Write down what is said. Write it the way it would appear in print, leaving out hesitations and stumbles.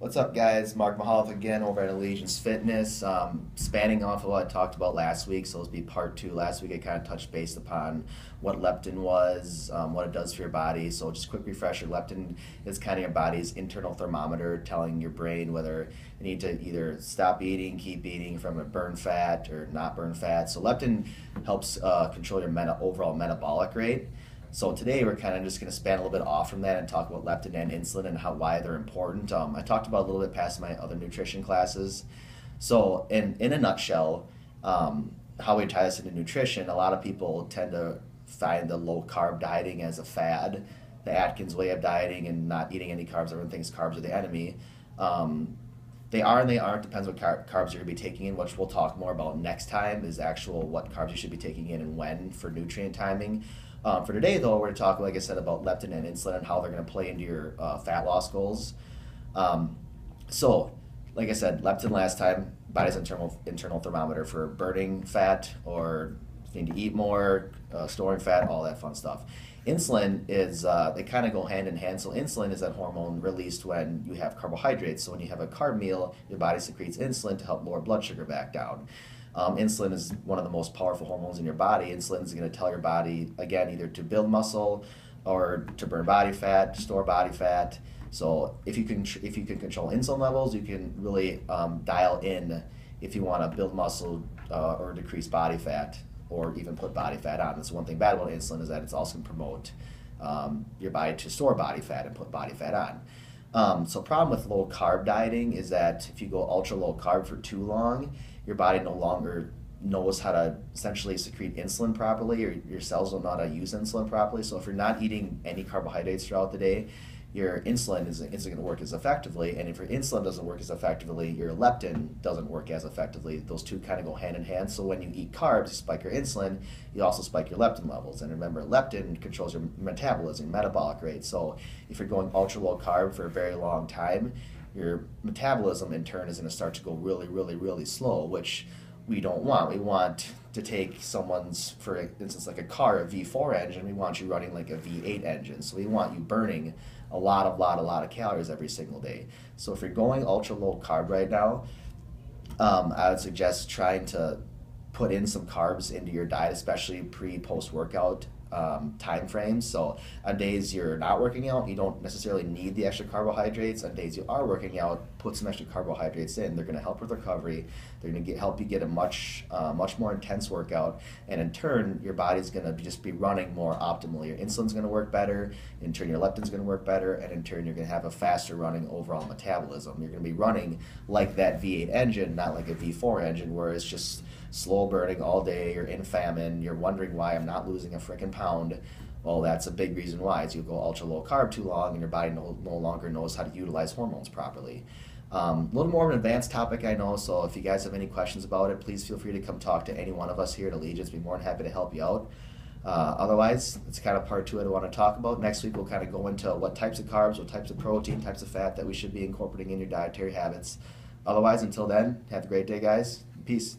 What's up, guys? Mark Mahaloff again over at Allegiance Fitness. Spanning off of what I talked about last week, so this will be part two. Last week I kind of touched base upon what leptin was, what it does for your body. So just a quick refresher, leptin is kind of your body's internal thermometer telling your brain whether you need to either stop eating, keep eating from a burn fat or not burn fat. So leptin helps control your overall metabolic rate. So today we're kind of just going to span a little bit off from that and talk about leptin and insulin and why they're important. I talked about a little bit past my other nutrition classes. So in a nutshell, how we tie this into nutrition, a lot of people tend to find the low carb dieting as a fad, the Atkins way of dieting and not eating any carbs. Everyone thinks carbs are the enemy. They are and they aren't. Depends what carbs you're going to be taking in, which we'll talk more about next time, is actual what carbs you should be taking in and when for nutrient timing. For today, though, we're going to talk, like I said, about leptin and insulin and how they're going to play into your fat loss goals. So, like I said, leptin last time, body's internal thermometer for burning fat or if you need to eat more, storing fat, all that fun stuff. Insulin is, they kind of go hand in hand. So insulin is that hormone released when you have carbohydrates. So when you have a carb meal, your body secretes insulin to help lower blood sugar back down. Insulin is one of the most powerful hormones in your body. Insulin is going to tell your body, again, either to build muscle or to burn body fat, store body fat. So if you can control insulin levels, you can really dial in if you want to build muscle or decrease body fat or even put body fat on. That's one thing bad about insulin is that it's also going to promote your body to store body fat and put body fat on. So problem with low carb dieting is that if you go ultra low carb for too long, your body no longer knows how to essentially secrete insulin properly, or your cells don't know how to use insulin properly. So if you're not eating any carbohydrates throughout the day, your insulin isn't going to work as effectively. And if your insulin doesn't work as effectively, your leptin doesn't work as effectively. Those two kind of go hand in hand. So when you eat carbs, you spike your insulin, you also spike your leptin levels. And remember, leptin controls your metabolism, metabolic rate. So if you're going ultra low carb for a very long time, your metabolism in turn is going to start to go really, really, really slow, which we don't want. We want to take someone's, for instance, like a car, a V4 engine, we want you running like a V8 engine. So we want you burning a lot of calories every single day. So if you're going ultra low carb right now, I would suggest trying to put in some carbs into your diet, especially post workout time frames. So on days you're not working out, you don't necessarily need the extra carbohydrates. On days you are working out, put some extra carbohydrates in. They're going to help with recovery. They're going to help you get a much more intense workout, and in turn your body's going to just be running more optimally. Your insulin's going to work better, in turn your leptin's going to work better, and in turn you're going to have a faster running overall metabolism. You're going to be running like that V8 engine, not like a V4 engine where it's just slow burning all day, you're in famine, you're wondering why I'm not losing a freaking pound. Well, that's a big reason why, is you go ultra low carb too long and your body no longer knows how to utilize hormones properly. A little more of an advanced topic, I know, so if you guys have any questions about it, please feel free to come talk to any one of us here at Allegiance. Be more than happy to help you out. Otherwise, it's kind of part two I want to talk about. Next week we'll kind of go into what types of carbs, what types of protein, types of fat that we should be incorporating in your dietary habits. Otherwise, until then, have a great day, guys. Peace.